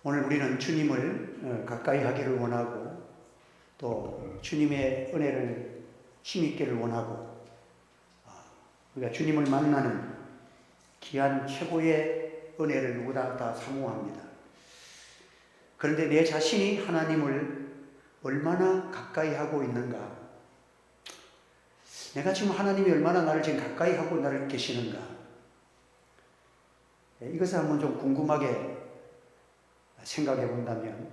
오늘 우리는 주님을 가까이 하기를 원하고 또 주님의 은혜를 힘있기를 원하고 우리가 주님을 만나는 귀한 최고의 은혜를 누구나 다 사모합니다. 그런데 내 자신이 하나님을 얼마나 가까이 하고 있는가? 내가 지금 하나님이 얼마나 나를 지금 가까이 하고 나를 계시는가? 이것을 한번 좀 궁금하게 생각해 본다면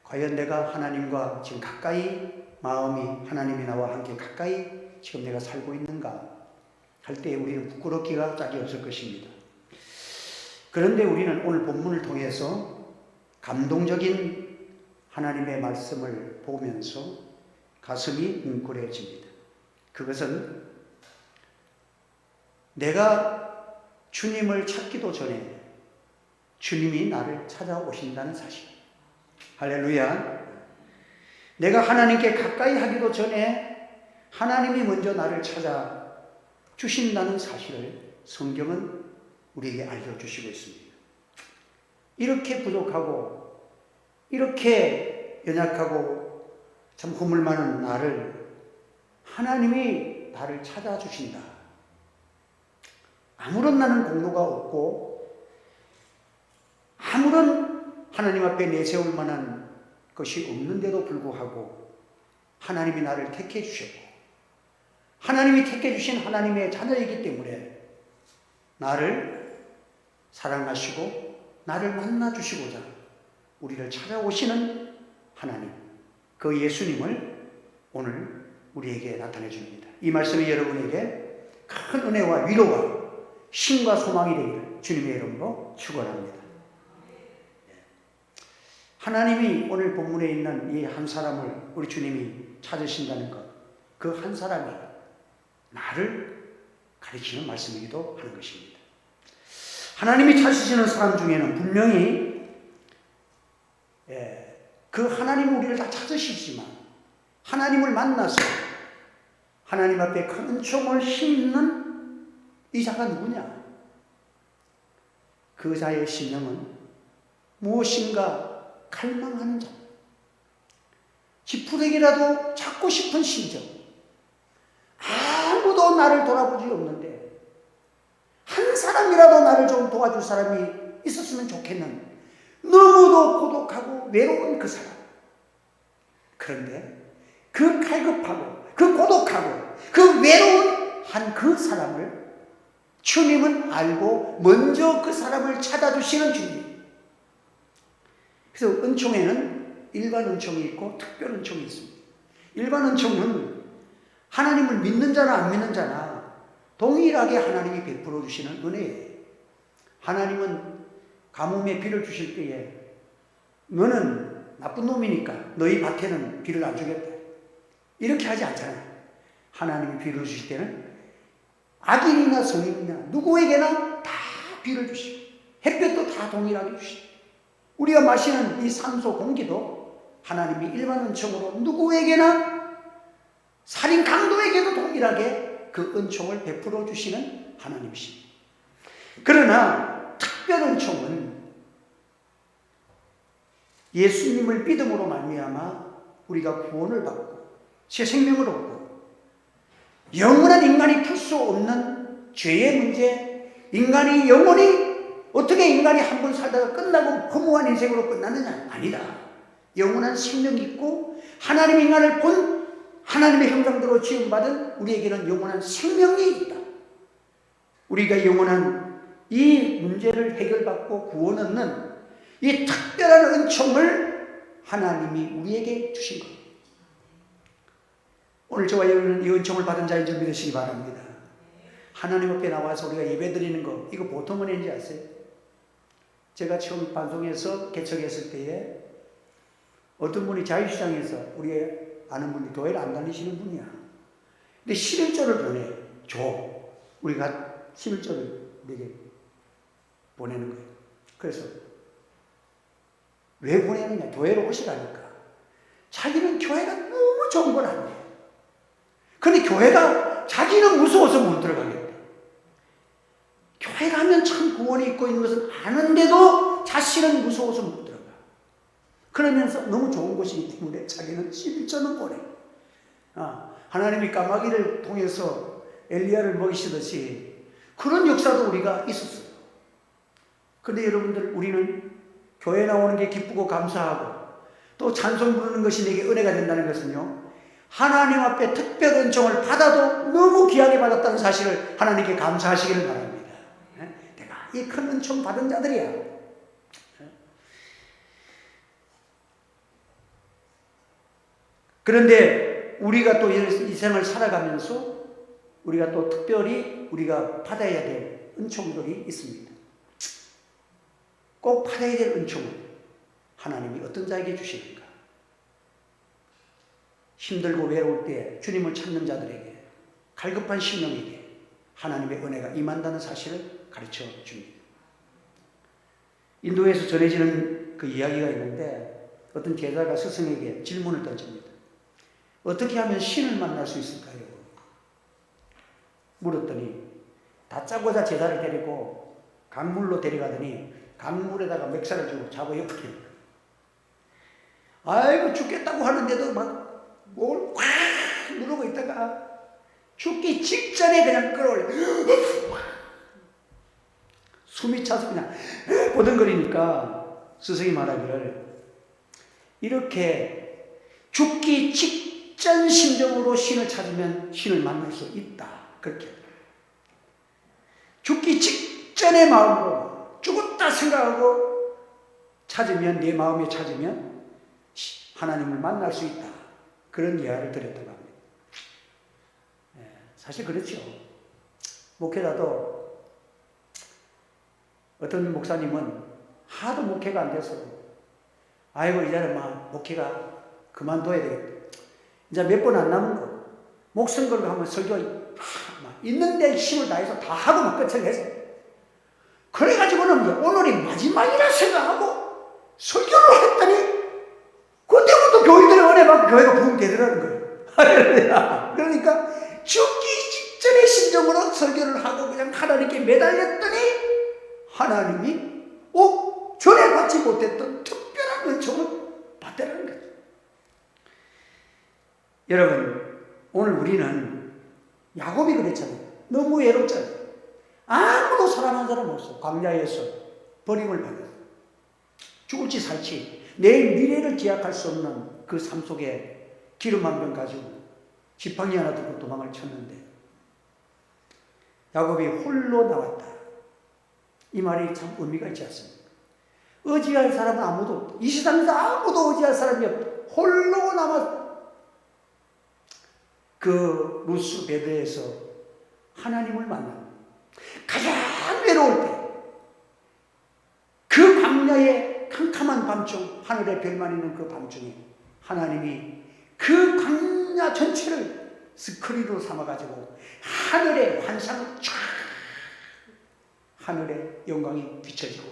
과연 내가 하나님과 지금 가까이 마음이 하나님이 나와 함께 가까이 지금 내가 살고 있는가 할 때 우리는 부끄럽기가 짝이 없을 것입니다. 그런데 우리는 오늘 본문을 통해서 감동적인 하나님의 말씀을 보면서 가슴이 뭉클해집니다. 그것은 내가 주님을 찾기도 전에 주님이 나를 찾아오신다는 사실. 할렐루야. 내가 하나님께 가까이 하기도 전에 하나님이 먼저 나를 찾아 주신다는 사실을 성경은 우리에게 알려주시고 있습니다. 이렇게 부족하고 이렇게 연약하고 참 허물 많은 나를 하나님이 나를 찾아주신다. 아무런 나는 공로가 없고 아무런 하나님 앞에 내세울 만한 것이 없는데도 불구하고 하나님이 나를 택해 주셨고 하나님이 택해 주신 하나님의 자녀이기 때문에 나를 사랑하시고 나를 만나 주시고자 우리를 찾아오시는 하나님, 그 예수님을 오늘 우리에게 나타내 줍니다. 이 말씀이 여러분에게 큰 은혜와 위로와 힘과 소망이 되기를 주님의 이름으로 축원합니다. 하나님이 오늘 본문에 있는 이 한 사람을 우리 주님이 찾으신다는 것, 그 한 사람이 나를 가리키는 말씀이기도 하는 것입니다. 하나님이 찾으시는 사람 중에는 분명히 그 하나님은 우리를 다 찾으시지만 하나님을 만나서 하나님 앞에 큰 은총을 힘입는 이 자가 누구냐? 그 자의 심령은 무엇인가 갈망하는 자, 지푸레기라도 찾고 싶은 심정, 아무도 나를 돌아보지 없는데 한 사람이라도 나를 좀 도와줄 사람이 있었으면 좋겠는 너무도 고독하고 외로운 그 사람. 그런데 그 갈급하고 그 고독하고 그 외로운 한 그 사람을 주님은 알고 먼저 그 사람을 찾아주시는 주님. 그래서 은총에는 일반 은총이 있고 특별 은총이 있습니다. 일반 은총은 하나님을 믿는 자나 안 믿는 자나 동일하게 하나님이 베풀어 주시는 은혜예요. 하나님은 가뭄에 비를 주실 때에 너는 나쁜 놈이니까 너희 밭에는 비를 안 주겠다. 이렇게 하지 않잖아요. 하나님이 비를 주실 때는 악인이나 성인이나 누구에게나 다 비를 주시고 햇볕도 다 동일하게 주시고 우리가 마시는 이 산소 공기도 하나님이 일반 은총으로 누구에게나 살인 강도에게도 동일하게 그 은총을 베풀어 주시는 하나님이십니다. 그러나 특별 은총은 예수님을 믿음으로 말미암아 우리가 구원을 받고 새 생명을 얻고 영원한 인간이 풀 수 없는 죄의 문제, 인간이 영원히 어떻게 인간이 한 번 살다가 끝나고 허무한 인생으로 끝나느냐? 아니다. 영원한 생명이 있고 하나님 인간을 본 하나님의 형상대로 지음받은 우리에게는 영원한 생명이 있다. 우리가 영원한 이 문제를 해결받고 구원 얻는 이 특별한 은총을 하나님이 우리에게 주신 겁니다. 오늘 저와 여러분은 이 은총을 받은 자인 줄 믿으시기 바랍니다. 하나님 앞에 나와서 우리가 예배드리는 거, 이거 보통 은혜인지 아세요? 제가 처음 방송에서 개척했을 때에 어떤 분이 자유시장에서 우리 아는 분이 교회를 안 다니시는 분이야. 근데 11조를 보내. 줘. 우리가 11조를 우리에게 보내는 거예요. 그래서 왜 보내느냐? 교회로 오시라니까. 자기는 교회가 너무 좋은 건 아니에요. 근데 교회가 자기는 무서워서 못 들어가겠대. 교회 가면 참 공무원이 있고 있는 것을 아는데도 자신은 무서워서 못 들어가. 그러면서 너무 좋은 곳이기 때문에 자기는 11조는 보내. 하나님이 까마귀를 통해서 엘리야를 먹이시듯이 그런 역사도 우리가 있었어요. 그런데 여러분들, 우리는 교회 나오는 게 기쁘고 감사하고 또 찬송 부르는 것이 내게 은혜가 된다는 것은요, 하나님 앞에 특별 은총을 받아도 너무 귀하게 받았다는 사실을 하나님께 감사하시기를 바랍니다. 내가 이 큰 은총 받은 자들이야. 그런데 우리가 또 이 생을 살아가면서 우리가 또 특별히 우리가 받아야 될 은총들이 있습니다. 꼭 받아야 될 은총은 하나님이 어떤 자에게 주시는가? 힘들고 외로울 때 주님을 찾는 자들에게, 갈급한 심령에게 하나님의 은혜가 임한다는 사실을 가르쳐 줍니다. 인도에서 전해지는 그 이야기가 있는데, 어떤 제자가 스승에게 질문을 던집니다. 어떻게 하면 신을 만날 수 있을까요? 물었더니 다짜고짜 제자를 데리고 강물로 데려가더니 강물에다가 멱살을 주고 잡아 엮게. 아이고 죽겠다고 하는데도 막 뭘 꽉 누르고 있다가 죽기 직전에 그냥 끌어올려. 숨이 차서 그냥 보덩거리니까 스승이 말하기를, 이렇게 죽기 직전 심정으로 신을 찾으면 신을 만날 수 있다. 그렇게. 죽기 직전의 마음으로 죽었다 생각하고 찾으면, 내 마음에 찾으면 하나님을 만날 수 있다. 그런 이야기를 드렸다고 합니다. 사실 그렇죠. 목회자도 어떤 목사님은 하도 목회가 안 돼서 아이고 이제는 막 목회가 그만둬야 되겠다. 이제 몇 번 안 남은 거. 목숨 걸고 한번 설교 있는데 힘을 다해서 다 하고 막 끝을 해서. 그래가지고는 오늘이 마지막이라 생각하고 설교를 했더니 그때부터 교인들의 은혜 받고 교회가 붕 되더라는 거예요. 그러니까 죽기 직전의 심정으로 설교를 하고 그냥 하나님께 매달렸더니 하나님이 전에 받지 못했던 특별한 은총을 받더라는 거죠. 여러분, 오늘 우리는 야곱이 그랬잖아요. 너무 외롭잖아요. 아무도 사람 한 사람 없어. 광야에서 버림을 받았어요. 죽을지 살지, 내일 미래를 기약할 수 없는 그 삶 속에 기름 한 병 가지고 지팡이 하나 들고 도망을 쳤는데 야곱이 홀로 나왔다. 이 말이 참 의미가 있지 않습니까? 의지할 사람은 아무도 없다. 이 세상에서 아무도 의지할 사람이 없다. 홀로 남았다. 그 루스 베드에서 하나님을 만납니다. 가장 외로울 때, 그 광야의 캄캄한 밤중, 하늘에 별만 있는 그 밤중에 하나님이 그 광야 전체를 스크린으로 삼아가지고 하늘의 환상을 쫙, 하늘의 영광이 비춰지고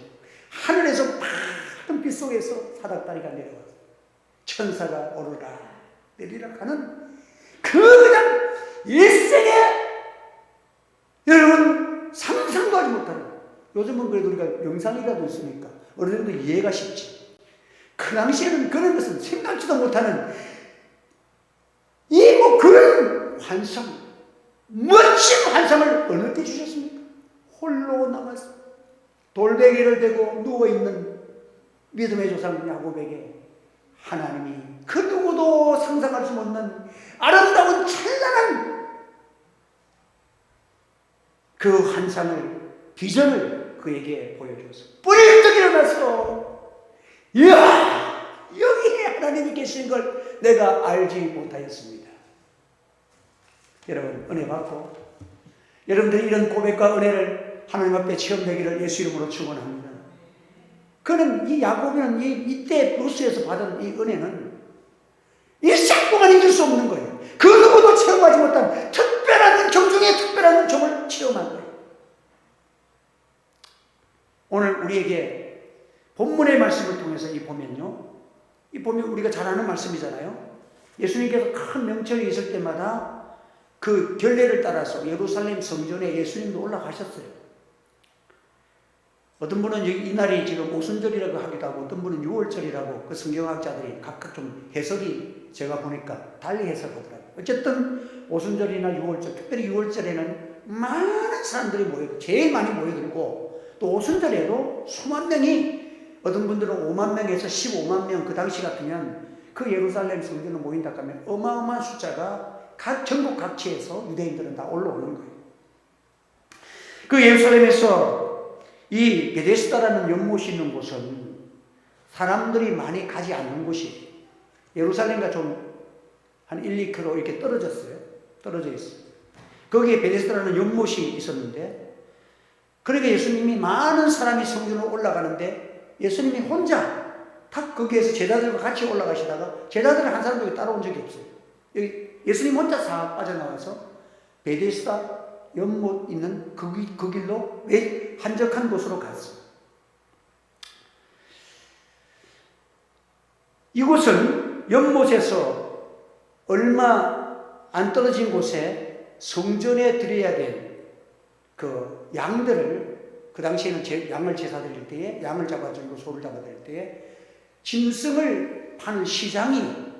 하늘에서 파란 빛 속에서 사닥다리가 내려와서 천사가 오르라 내리라 하는 그냥 일생에 여러분 상상도 하지 못하는, 요즘은 그래도 우리가 영상이라도 있으니까 어느 정도 이해가 쉽지. 그 당시에는 그런 것은 생각지도 못하는 그런 환상, 멋진 환상을 어느 때 주셨습니까? 홀로 남아서 돌베개를 대고 누워있는 믿음의 조상 야곱에게 하나님이 그 누구도 상상할 수 없는 아름다운 찬란한 그 환상을, 비전을 그에게 보여줘서 뿔떡 일어나서, 이야, 여기에 하나님이 계신 걸 내가 알지 못하였습니다. 여러분, 은혜 받고 여러분들이 이런 고백과 은혜를 하나님 앞에 체험되기를 예수 이름으로 축원합니다. 그는 이 야곱이는 이때 루스에서 받은 이 은혜는 일생 동안 잊을 수 없는 거예요. 그 누구도 체험하지 못한 특별한 은총 중에 특별한 은총을 체험한 거예요. 오늘 우리에게 본문의 말씀을 통해서 보면요, 보면 우리가 잘 아는 말씀이잖아요. 예수님께서 큰 명절이 있을 때마다 그 결례를 따라서 예루살렘 성전에 예수님도 올라가셨어요. 어떤 분은 이날이 지금 오순절이라고 하기도 하고 어떤 분은 6월절이라고 그 성경학자들이 각각 좀 해석이 제가 보니까 달리 해석하더라고요. 어쨌든 오순절이나 6월절, 특별히 6월절에는 많은 사람들이 제일 많이 모여들고 또 오순절에도 수만 명이 어떤 분들은 5만 명에서 15만 명 그 당시 같으면 그 예루살렘 성전에 모인다 하면 어마어마한 숫자가 전국 각지에서 유대인들은 다 올라오는 거예요. 그 예루살렘에서 이 베데스다라는 연못이 있는 곳은 사람들이 많이 가지 않는 곳이에요. 예루살렘과 좀 한 1, 2km 이렇게 떨어져 있어요. 거기에 베데스다라는 연못이 있었는데, 그러니까 예수님이 많은 사람이 성전으로 올라가는데 예수님이 혼자 탁 거기에서 제자들과 같이 올라가시다가 제자들은 한 사람도 따라온 적이 없어요. 예수님 혼자 싹 빠져나와서 베데스다 연못 있는 그 길로 한적한 곳으로 갔어요. 이곳은 연못에서 얼마 안 떨어진 곳에 성전에 드려야 될 그 양들을, 그 당시에는 양을 제사 드릴 때에, 양을 잡아들고 소를 잡아드릴 때에 짐승을 파는 시장이,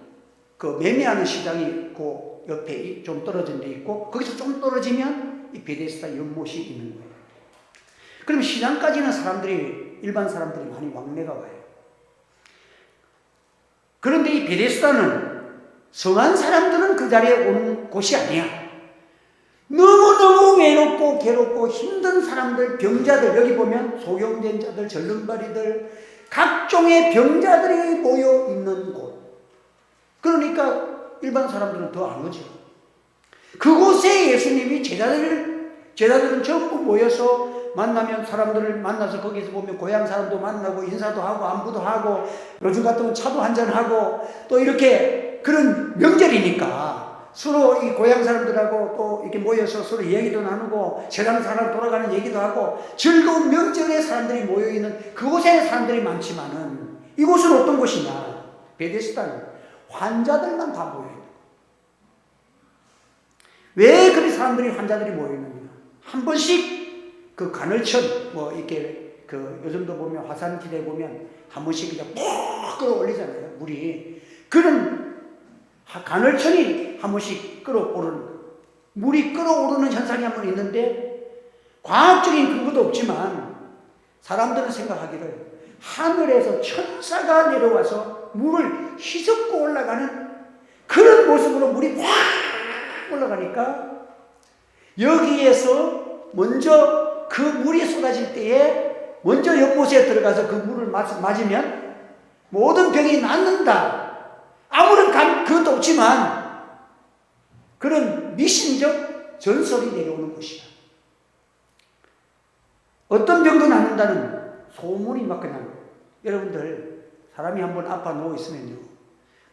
그 매매하는 시장이 그 옆에 좀 떨어진 데 있고, 거기서 좀 떨어지면 이 베데스다 연못이 있는 거예요. 그럼 시장까지는 일반 사람들이 많이 왕래가 와요. 그런데 이 베데스다는 성한 사람들은 그 자리에 온 곳이 아니야. 너무너무 외롭고 괴롭고 힘든 사람들, 병자들, 여기 보면 소경된 자들, 절름발이들, 각종의 병자들이 모여 있는 곳. 그러니까 일반 사람들은 더 안 오죠. 그곳에 예수님이 제자들은 전부 모여서 만나면 사람들을 만나서 거기서 보면 고향 사람도 만나고 인사도 하고 안부도 하고 요즘 같으면 차도 한잔하고 또 이렇게 그런 명절이니까 서로 이 고향 사람들하고 또 이렇게 모여서 서로 얘기도 나누고 세상 사람 돌아가는 얘기도 하고 즐거운 명절에 사람들이 모여있는 그곳에 사람들이 많지만은 이곳은 어떤 곳이냐? 베데스다는 환자들만 다 모여있는. 왜 그리 사람들이 환자들이 모여있느냐? 한 번씩 그 간헐천 이렇게 그 요즘도 보면 화산지대 보면 한 번씩 그냥 푹 끌어올리잖아요, 물이. 그런 간헐천이 한 번씩 끌어오르는 거예요. 물이 끌어오르는 현상이 한 번 있는데 과학적인 근거도 없지만 사람들은 생각하기를 하늘에서 천사가 내려와서 물을 휘젓고 올라가는 그런 모습으로 물이 확 올라가니까 여기에서 먼저 그 물이 쏟아질 때에 먼저 연못에 들어가서 그 물을 맞으면 모든 병이 낫는다. 아무런 그것도 없지만 그런 미신적 전설이 내려오는 것이야. 어떤 병도 낫는다는 소문이 막 그냥. 여러분들 사람이 한번 아파 누워 있으면요,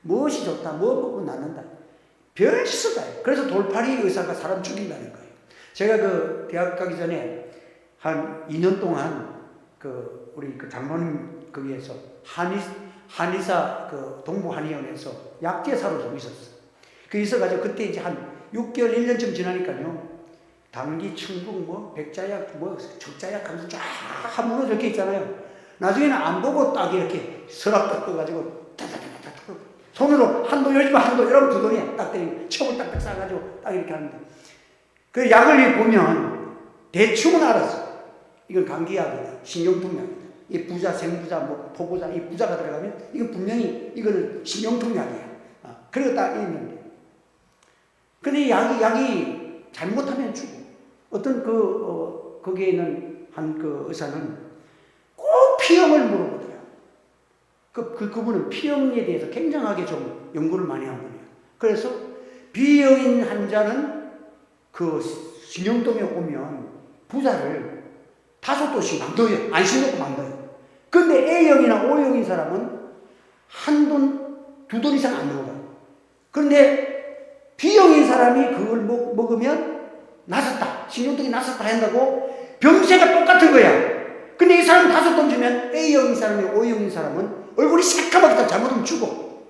무엇이 좋다, 뭐 먹고 낫는다, 별수다. 그래서 돌팔이 의사가 사람 죽인다는 거예요. 제가 그 대학 가기 전에 한 2년 동안 우리 장모님 거기에서 한의사 동부한의원에서 약제사로 좀 있었어요. 있어가지고 그때 이제 한 6개월, 1년쯤 지나니까요, 당기, 충국, 백자약, 적자약 하면서 쫙 한문으로 적혀 있잖아요. 나중에는 안 보고 딱 이렇게 서랍 딱 떠가지고 타타타타타 손으로 한도 요즘 한도 이런 두 돈에 딱 때리고 첩을 딱딱 싸가지고 딱 이렇게 하는데 그 약을 보면 대충은 알았어. 이건 감기약이다, 신경통약이다. 이 부자, 생부자, 포부자, 이 부자가 들어가면 이건 분명히 이거는 신경통약이야. 그리고 딱 있는데. 근데 이 약이 잘못하면 죽어. 어떤 거기에 있는 한 의사는 꼭 피형을 물어보더라. 그분은 피형에 대해서 굉장하게 좀 연구를 많이 한 분이에요. 그래서 B형인 환자는 신경통에 오면 부자를 5돈씩 만들어요. 안 신고도 만들어요. 근데 A형이나 O형인 사람은 한 돈, 2돈 이상 안 들어가요. 그런데 B형인 사람이 그걸 먹으면 나섰다, 신경통이 나섰다 한다고 병세가 똑같은 거야. 근데 이 사람 5돈 주면 A형인 사람이 O형인 사람은 얼굴이 새까맣게 다 잘못하면 죽어.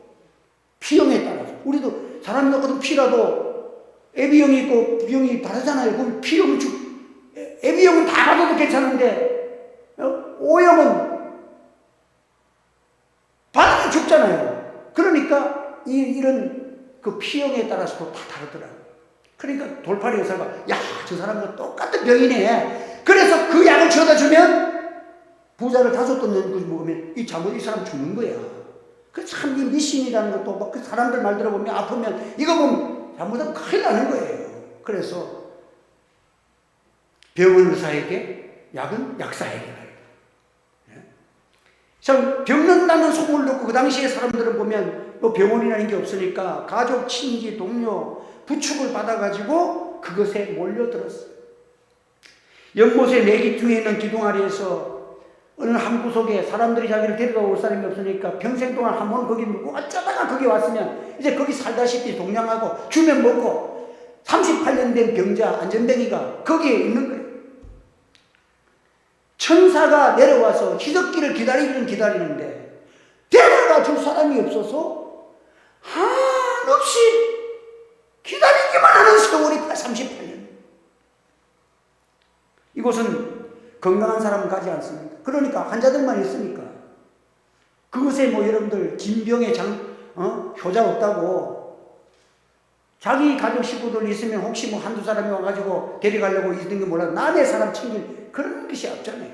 P형에 따라서. 우리도 사람이 넣거든 P라도 AB형이 있고 B형이 다르잖아요. 그럼 P형은 B형은 다 받아도 괜찮은데 오염은 반응이 죽잖아요. 그러니까 이런 그 피형에 따라서도 다 다르더라고요. 그러니까 돌팔이 의사가 야, 저 사람과 똑같은 병이네. 그래서 그 약을 줘다 주면 부자를 5돈 는 먹으면 이 사람 죽는 거야. 그 참 이 미신이라는 것도 막 그 사람들 말 들어보면 아프면 이거 보면 잘못하면 큰일 나는 거예요. 그래서 병원 의사에게 약은 약사에게 가야 돼. 참 병난다는 소문을 듣고 그 당시에 사람들은 보면 뭐 병원이라는 게 없으니까 가족, 친지, 동료 부축을 받아가지고 그것에 몰려들었어요. 연못의 내기퉁에 있는 기둥아리에서 어느 한 구석에 사람들이 자기를 데려다 올 사람이 없으니까 평생 동안 한 번 거기 묵고 어쩌다가 거기 왔으면 이제 거기 살다시피 동냥하고 주면 먹고 38년 된 병자 안전뱅이가 거기에 있는 거예요. 천사가 내려와서 희석기를 기다리는데 데려다 줄 사람이 없어서 한없이 기다리기만 하는 세월이 38년. 이곳은 건강한 사람은 가지 않습니다. 그러니까 환자들만 있으니까. 그것에 뭐 여러분들 진병에 효자 없다고 자기 가족 식구들 있으면 혹시 뭐 한두 사람이 와가지고 데려가려고 있는 게 몰라도 남의 사람 챙길 그런 것이 없잖아요.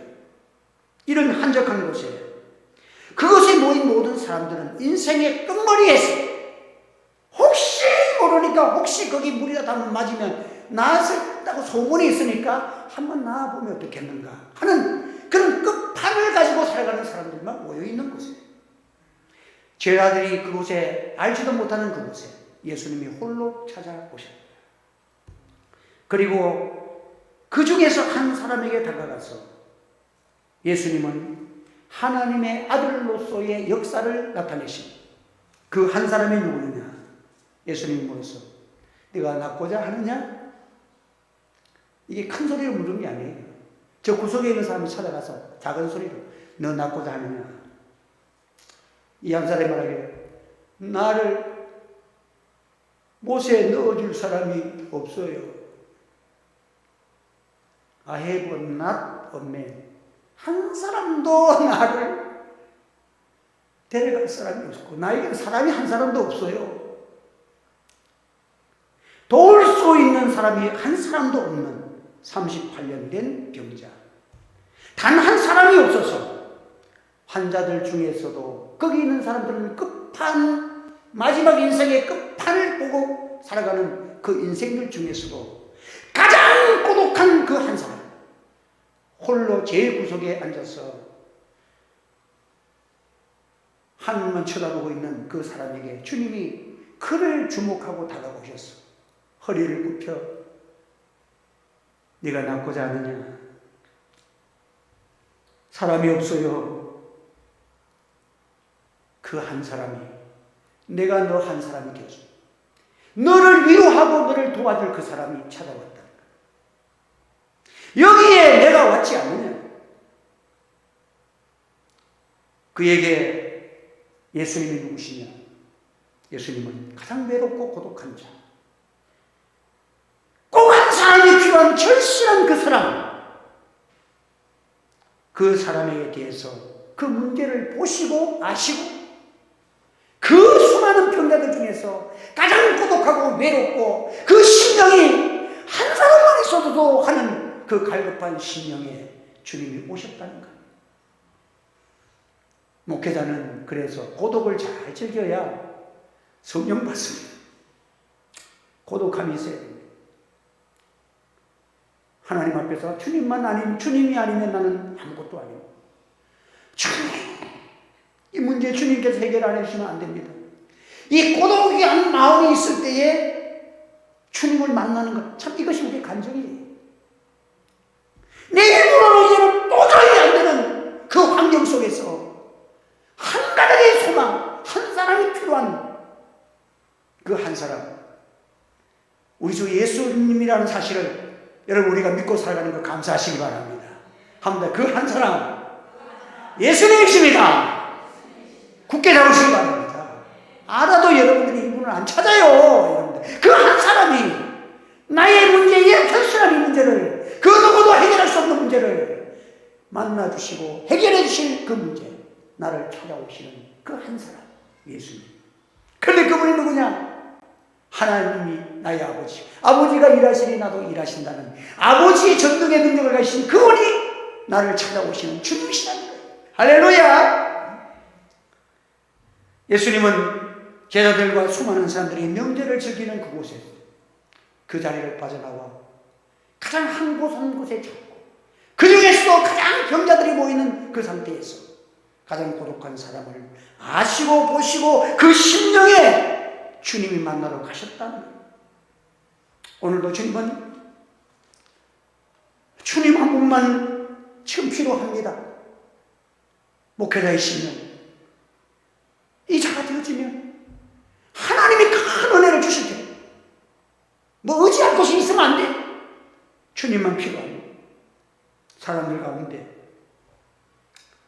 이런 한적한 곳에 그것에 모인 모든 사람들은 인생의 끝머리에서 혹시 모르니까 혹시 거기 물이라도 한번 맞으면 나았다고 소문이 있으니까 한번 나아보면 어떻겠는가 하는 그런 끝판을 가지고 살아가는 사람들만 모여있는 곳이에요. 제자들이 그곳에 알지도 못하는 그곳에 예수님이 홀로 찾아오셨다. 그리고 그 중에서 한 사람에게 다가가서 예수님은 하나님의 아들로서의 역사를 나타내신 그 한 사람이 누구느냐? 예수님이 물어서 네가 낫고자 하느냐? 이게 큰 소리로 물은 게 아니에요. 저 구석에 있는 사람이 찾아가서 작은 소리로 너 낫고자 하느냐? 이 한 사람이 말하기를 나를 못에 넣어줄 사람이 없어요. I have not a man. 한 사람도 나를 데려갈 사람이 없고 나에게는 사람이 한 사람도 없어요. 도울 수 있는 사람이 한 사람도 없는 38년 된 병자. 단 한 사람이 없어서 환자들 중에서도 거기 있는 사람들은 끝판, 마지막 인생의 끝판을 보고 살아가는 그 인생들 중에서도 가장 고독한 그 한 사람, 홀로 제일 구석에 앉아서 하늘만 쳐다보고 있는 그 사람에게 주님이 그를 주목하고 다가오셨어. 허리를 굽혀 네가 낫고자 하느냐? 사람이 없어요. 그 한 사람이 내가 너 한 사람이 되었어. 너를 위로하고 너를 도와줄 그 사람이 찾아왔다. 여기에 내가 왔지 않느냐? 그에게 예수님이 누구시냐? 예수님은 가장 외롭고 고독한 자, 꼭 한 사람이 필요한 절실한 그 사람, 그 사람에 대해서 그 문제를 보시고 아시고 그 수많은 병자들 중에서 가장 고독하고 외롭고 그 심령이 한 사람만 있어도 하는 그 갈급한 심령에 주님이 오셨다는 거예요. 목회자는 그래서 고독을 잘 즐겨야 성령 받습니다. 고독함이 있어야 됩니다. 하나님 앞에서 주님이 아니면 나는 아무것도 아니고 주님, 이 문제 주님께서 해결 안 해주시면 안 됩니다. 이 고독한 마음이 있을 때에 주님을 만나는 것, 참 이것이 우리의 간증이에요. 내 힘으로는 이제는 도저히 안 되는 그 환경 속에서 한 가닥의 소망, 한 사람이 필요한 그 한 사람, 우리 주 예수님이라는 사실을 여러분 우리가 믿고 살아가는 거 감사하시기 바랍니다. 합니다. 그 한 사람 예수님이십니다. 굳게 잡으시기 바랍니다. 알아도 여러분들이 이분을 안 찾아요. 그 한 사람이 나의 문제에 결실한 이 문제를, 그 누구도 해결할 수 없는 문제를 만나주시고 해결해 주실 그 문제, 나를 찾아오시는 그 한 사람, 예수님. 그런데 그분이 누구냐? 하나님이 나의 아버지. 아버지가 일하시니 나도 일하신다는 아버지의 전능의 능력을 가지신 그분이 나를 찾아오시는 주님이시라는 거예요. 할렐루야! 예수님은 제자들과 수많은 사람들이 명절을 즐기는 그곳에 그 자리를 빠져나와 가장 한 곳에 찾고 그 중에서도 가장 병자들이 모이는 그 상태에서 가장 고독한 사람을 아시고 보시고 그 심령에 주님이 만나러 가셨다는 거예요. 오늘도 주님은 주님 한 분만 지금 필요합니다. 목회자의 심령 이 자가 되어지면 하나님이 큰 은혜를 주실 텐데 뭐 의지할 곳이 있으면 안 돼. 주님만 필요합니다. 사람들 가운데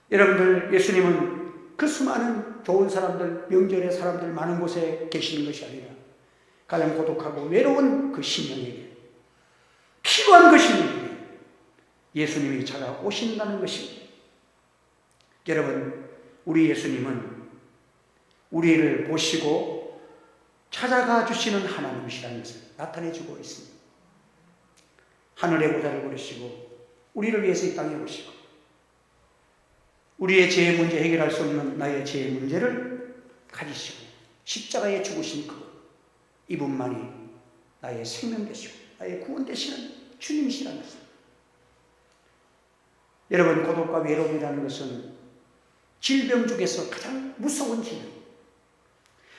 여러분들, 예수님은 그 수많은 좋은 사람들, 명절에 사람들 많은 곳에 계시는 것이 아니라 가장 고독하고 외로운 그 심령에게, 필요한 그 심령에게 예수님이 찾아오신다는 것입니다. 여러분, 우리 예수님은 우리를 보시고 찾아가 주시는 하나님이시라는 것을 나타내주고 있습니다. 하늘의 보좌를 부르시고 우리를 위해서 이 땅에 오시고 우리의 죄의 문제 해결할 수 없는 나의 죄의 문제를 가지시고 십자가에 죽으신 그분, 이분만이 나의 생명 되시고 나의 구원 되시는 주님이시라는 것입니다. 여러분, 고독과 외로움이라는 것은 질병 중에서 가장 무서운 질병,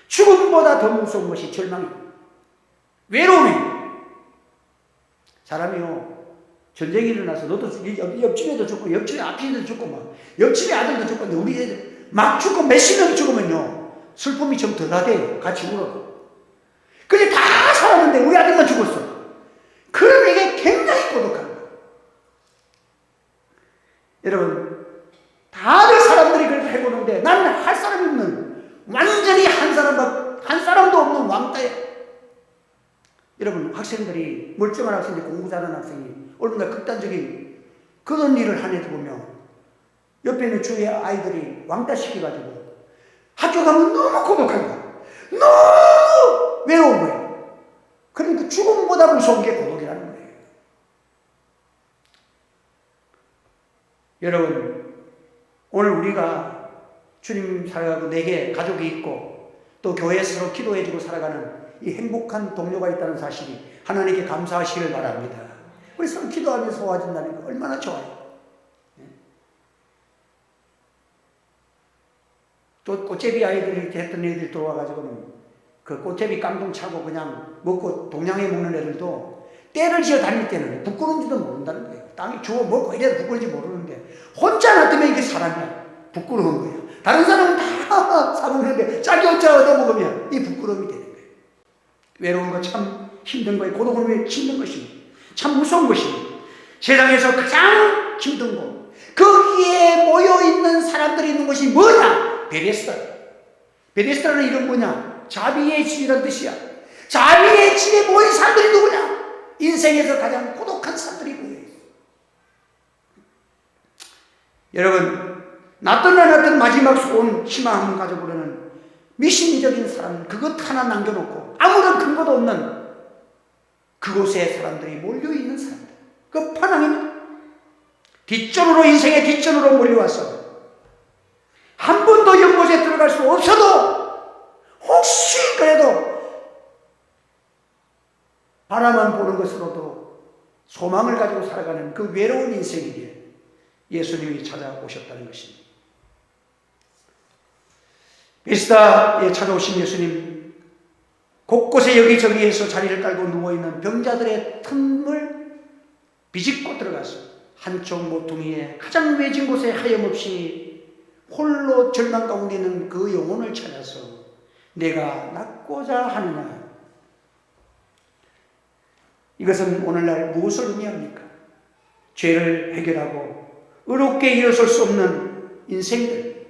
죽음보다 더 무서운 것이 절망입니다. 외로움입니다. 사람이요, 전쟁이 일어나서 너도 옆집에도 죽고 옆집에 앞집에도 죽고 막 옆집에 아들도 죽고 우리 애들 막 죽고 몇십 명이 죽으면요 슬픔이 좀 덜하대요. 같이 울어도. 근데 다 살았는데 우리 아들만 죽었어. 그러면 이게 굉장히 고독한 거예요. 여러분, 다들 사람들이 그렇게 해보는데 나는 할 사람이 없는, 완전히 한 사람도 없는 왕따야. 여러분, 학생들이, 멀쩡한 학생들이, 공부 잘하는 학생이 얼마나 극단적인 그런 일을 하는지 보면 옆에 있는 주위의 아이들이 왕따 시켜가지고 학교 가면 너무 고독한 거야. 너무 외로운 거예요. 그러니까 죽음보다 무서운 게 고독이라는 거예요. 여러분, 오늘 우리가 주님 살아가고 내게 가족이 있고 또 교회에서 기도해주고 살아가는 이 행복한 동료가 있다는 사실이 하나님께 감사하시길 바랍니다. 우리 서로 기도하면서 도와준다는 거 얼마나 좋아요. 또 꽃제비 아이들이 이렇게 했던 애들이 들어와가지고는 그 꽃제비 깡통 차고 그냥 먹고 동양에 먹는 애들도 때를 지어 다닐 때는 부끄러운지도 모른다는 거예요. 땅에 주워 먹고 이래도 부끄러운지 모르는데 혼자 놔두면 이게 사람이야. 부끄러운 거예요. 다른 사람은 다 사먹는데 자기 혼자 얻어먹으면 이 부끄러움이 되는 거예요. 외로운 거 참 힘든 거예요. 고독은 왜 힘든 것입니다. 참 무서운 것입니다. 세상에서 가장 힘든 곳, 거기에 모여있는 사람들이 있는 것이 뭐냐? 베데스다. 베데스다는 이름 뭐냐? 자비의 집이란 뜻이야. 자비의 집에 모인 사람들이 누구냐? 인생에서 가장 고독한 사람들이 모여있어. 여러분, 낫던 마지막 소원, 희망을 가져보려는 미심적인 사람, 그것 하나 남겨놓고 아무런 근거도 없는 그곳에 사람들이 몰려있는 사람들, 끝판왕입니다. 뒷전으로, 인생의 뒷전으로 몰려와서 한 번도 연못에 들어갈 수 없어도 혹시 그래도 바라만 보는 것으로도 소망을 가지고 살아가는 그 외로운 인생에게 예수님이 찾아오셨다는 것입니다. 베스다에 찾아오신 예수님, 곳곳에 여기저기에서 자리를 깔고 누워있는 병자들의 틈을 비집고 들어가서 한쪽 모퉁이에 가장 외진 곳에 하염없이 홀로 절망 가운데 있는 그 영혼을 찾아서 내가 낫고자 하느냐. 이것은 오늘날 무엇을 의미합니까? 죄를 해결하고 의롭게 일어설 수 없는 인생들,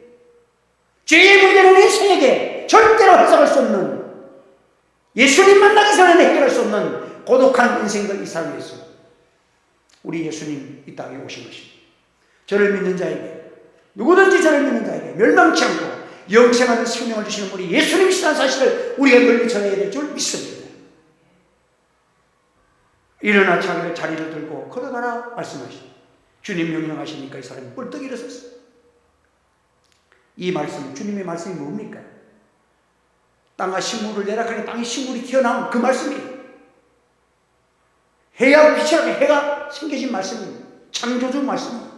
죄의 문제는 인생에게 절대로 해석할 수 없는, 예수님 만나기 전에 해결할 수 없는 고독한 인생들, 이 삶에서 우리 예수님 이 땅에 오신 것입니다. 저를 믿는 자에게, 누구든지 저를 믿는 자에게 멸망치 않고 영생하는 생명을 주시는 분이 예수님이시라는 사실을 우리가 널리 전해야 될 줄 믿습니다. 일어나 자리를 들고 걸어가라 말씀하시죠. 주님 명령하시니까 이 사람이 뿔떡 일어섰어요. 이 말씀, 주님의 말씀이 뭡니까? 땅과 식물을 내락하니 땅에 식물이 튀어나온 그 말씀이에요. 해야 빛이 나게 해가 생겨진 말씀입니다. 창조주 말씀입니다.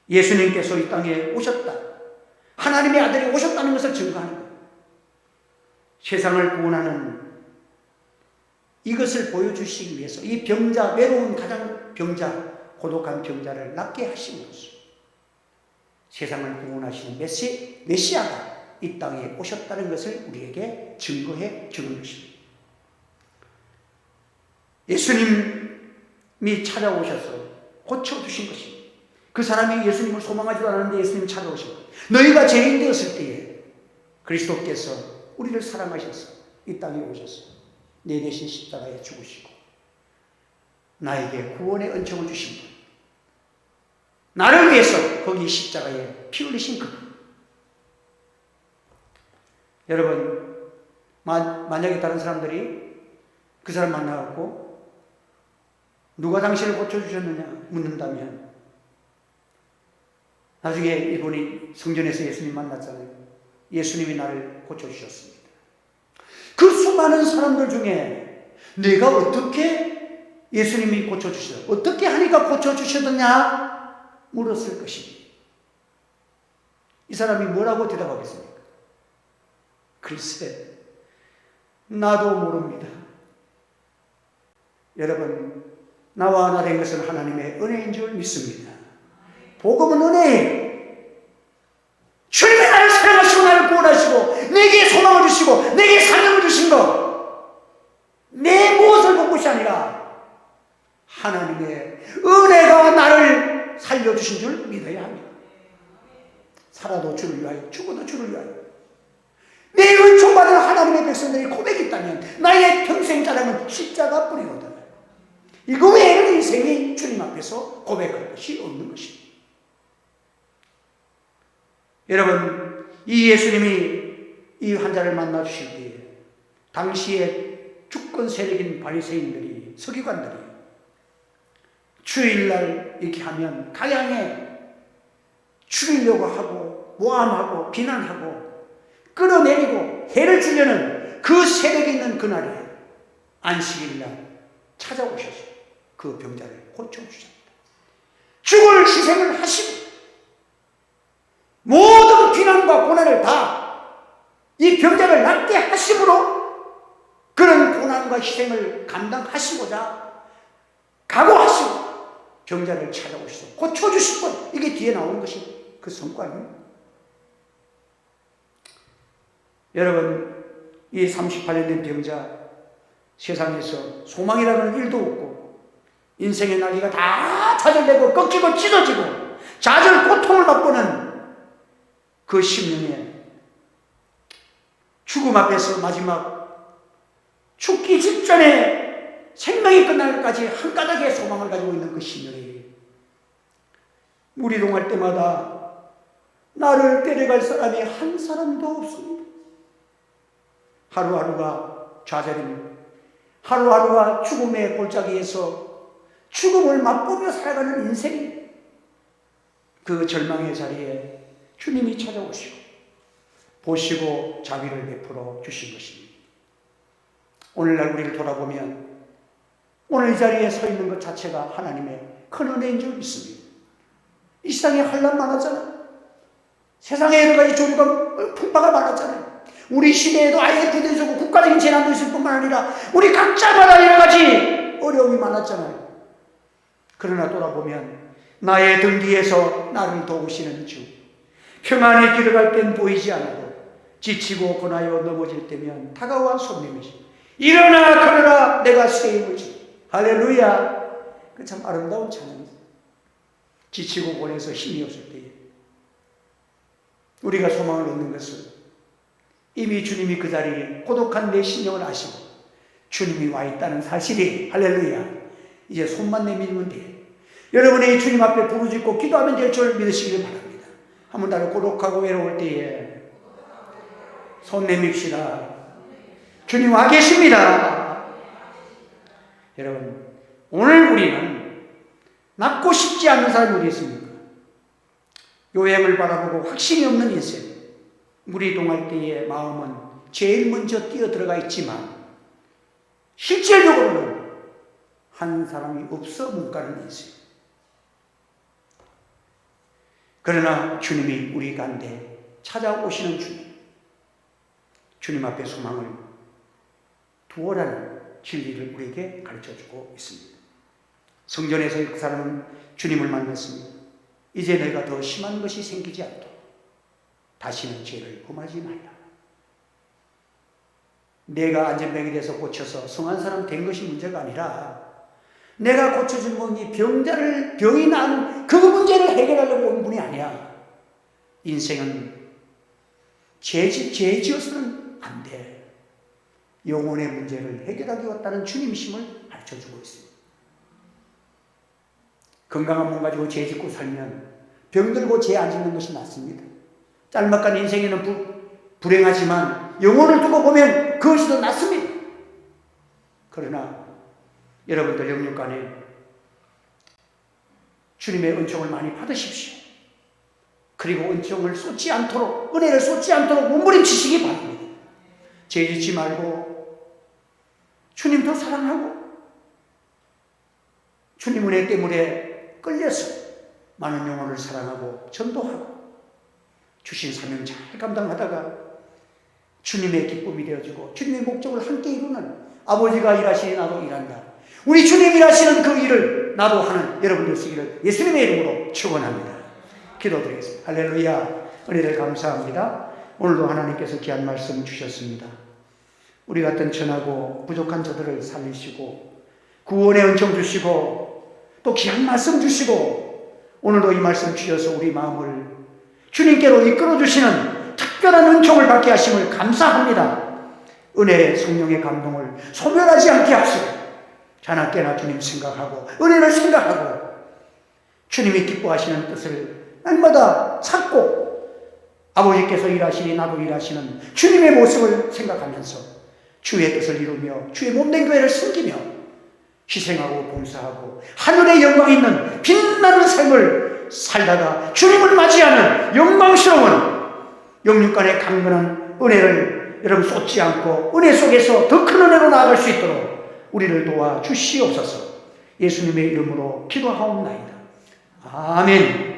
예수님께서 이 땅에 오셨다. 하나님의 아들이 오셨다는 것을 증거하는 거예요. 세상을 구원하는 이것을 보여주시기 위해서 이 병자, 외로운 가장 병자, 고독한 병자를 낫게 하심으로써 세상을 구원하시는 메시아가 이 땅에 오셨다는 것을 우리에게 증거해 주는 것입니다. 예수님이 찾아오셔서 고쳐주신 것입니다. 그 사람이 예수님을 소망하지도 않았는데 예수님이 찾아오신 거예요. 너희가 죄인 되었을 때에 그리스도께서 우리를 사랑하셔서 이 땅에 오셔서 내 대신 십자가에 죽으시고 나에게 구원의 은총을 주신 분, 나를 위해서 거기 십자가에 피 흘리신 그 분. 여러분, 만약에 다른 사람들이 그 사람 만나갖고 누가 당신을 고쳐주셨느냐 묻는다면 나중에 이분이 성전에서 예수님 만났잖아요. 예수님이 나를 고쳐주셨습니다. 그 수많은 사람들 중에 내가 어떻게 예수님이 고쳐주셨어? 어떻게 하니까 고쳐주셨느냐? 물었을 것입니다. 이 사람이 뭐라고 대답하겠습니까? 글쎄, 나도 모릅니다. 여러분, 나와 하나 된 것은 하나님의 은혜인 줄 믿습니다. 복음은 은혜예요. 주님이 나를 사랑하시고 나를 구원하시고 내게 소망을 주시고 내게 사명을 주신 것, 내 무엇을 본 것이 아니라 하나님의 은혜가 나를 살려주신 줄 믿어야 합니다. 살아도 주를 위하여 죽어도 주를 위하여 내 은총받은 하나님의 백성들이 고백이 있다면 나의 평생 자랑은 십자가뿐이거든. 이거 외에는 인생이 주님 앞에서 고백할 것이 없는 것입니다. 여러분, 이 예수님이 이 환자를 만나 주실 때에 당시에 주권 세력인 바리새인들이, 서기관들이 주일날 이렇게 하면 가양에 죽이려고 하고 모함하고 비난하고 끌어내리고 해를 주려는 그 세력이 있는 그날에 안식일날 찾아오셔서 그 병자를 고쳐주셨다. 죽을 희생을 하시고 모든 비난과 고난을 다 이 병자를 낫게 하심으로 그런 고난과 희생을 감당하시고자 각오하시고 병자를 찾아오시고 고쳐주실 분, 이게 뒤에 나오는 것이 그 성과입니다. 여러분, 이 38년 된 병자, 세상에서 소망이라는 일도 없고 인생의 날개가 다 좌절되고 꺾이고 찢어지고 좌절 고통을 맛보는 그 10년에 죽음 앞에서 마지막 죽기 직전에 생명이 끝날 때까지 한 가닥의 소망을 가지고 있는 그 10년에 무리동할 때마다 나를 데려갈 사람이 한 사람도 없습니다. 하루하루가 좌절입니다. 하루하루가 죽음의 골짜기에서 죽음을 맛보며 살아가는 인생입니다. 그 절망의 자리에 주님이 찾아오시고 보시고 자비를 베풀어 주신 것입니다. 오늘날 우리를 돌아보면 오늘 이 자리에 서 있는 것 자체가 하나님의 큰 은혜인 줄 믿습니다. 이 세상에 환난 많았잖아요. 세상에 여러 가지 조류가 풍파가 많았잖아요. 우리 시대에도 IMF도 있었고 국가적인 재난도 있을 뿐만 아니라 우리 각자마다 여러 가지 어려움이 많았잖아요. 그러나 돌아보면 나의 등 뒤에서 나를 도우시는 주, 평안에 길어갈 땐 보이지 않아도 지치고 고나여 넘어질 때면 다가와 손님이시 일어나 걸어라 내가 새 힘을 주리. 할렐루야. 그 참 아름다운 찬양입니다. 지치고 고뇌해서 힘이 없을 때에 우리가 소망을 얻는 것은 이미 주님이 그 자리에 고독한 내 심령을 아시고 주님이 와 있다는 사실이, 할렐루야, 이제 손만 내밀면 돼. 여러분의 주님 앞에 부르짖고 기도하면 될 줄 믿으시길 바랍니다. 한번 나를 고독하고 외로울 때에 손 내밉시다. 주님 와 계십니다. 여러분, 오늘 우리는 낫고 싶지 않은 사람이 어디 있습니까? 요행을 바라보고 확신이 없는 인생, 물이 동할 때의 마음은 제일 먼저 뛰어들어가 있지만 실질적으로는 한 사람이 없어 못 가는 인생. 그러나 주님이 우리 가운데 찾아오시는 주님 앞에 소망을 두어라는 진리를 우리에게 가르쳐주고 있습니다. 성전에서 그 사람은 주님을 만났습니다. 이제 내가 더 심한 것이 생기지 않도록 다시는 죄를 범하지 말라. 내가 안전병이 돼서 고쳐서 성한 사람 된 것이 문제가 아니라 내가 고쳐준 분이 병이 난 그 문제를 해결하려고 온 분이 아니야. 인생은 죄 지어서는 안 돼. 영혼의 문제를 해결하기 왔다는 주님이심을 가르쳐주고 있습니다. 건강한 몸 가지고 죄 짓고 살면 병들고 죄 안 짓는 것이 낫습니다. 짤막한 인생에는 불행하지만 영혼을 두고 보면 그것이 더 낫습니다. 그러나 여러분들 영육간에 주님의 은총을 많이 받으십시오. 그리고 은총을 쏟지 않도록, 은혜를 쏟지 않도록 몸부림치시기 바랍니다. 죄 짓지 말고 주님 더 사랑하고 주님 은혜 때문에 끌려서 많은 영혼을 사랑하고 전도하고 주신 사명 잘 감당하다가 주님의 기쁨이 되어지고 주님의 목적을 함께 이루는, 아버지가 일하시니 나도 일한다, 우리 주님 일하시는 그 일을 나도 하는 여러분들 되시기를 예수님의 이름으로 축원합니다. 기도드리겠습니다. 할렐루야. 은혜를 감사합니다. 오늘도 하나님께서 귀한 말씀 주셨습니다. 우리 같은 천하고 부족한 저들을 살리시고 구원의 은총 주시고 또 귀한 말씀 주시고 오늘도 이 말씀 주셔서 우리 마음을 주님께로 이끌어 주시는 특별한 은총을 받게 하심을 감사합니다. 은혜의 성령의 감동을 소멸하지 않게 하시고 자나깨나 주님 생각하고 은혜를 생각하고 주님이 기뻐하시는 뜻을 날마다 찾고 아버지께서 일하시니 나도 일하시는 주님의 모습을 생각하면서 주의 뜻을 이루며 주의 몸된 교회를 섬기며 희생하고 봉사하고 하늘의 영광 있는 빛나는 삶을 살다가 주님을 맞이하는 영광스러운 영육간의 강건한 은혜를 여러분 쏟지 않고 은혜 속에서 더 큰 은혜로 나아갈 수 있도록 우리를 도와주시옵소서. 예수님의 이름으로 기도하옵나이다. 아멘.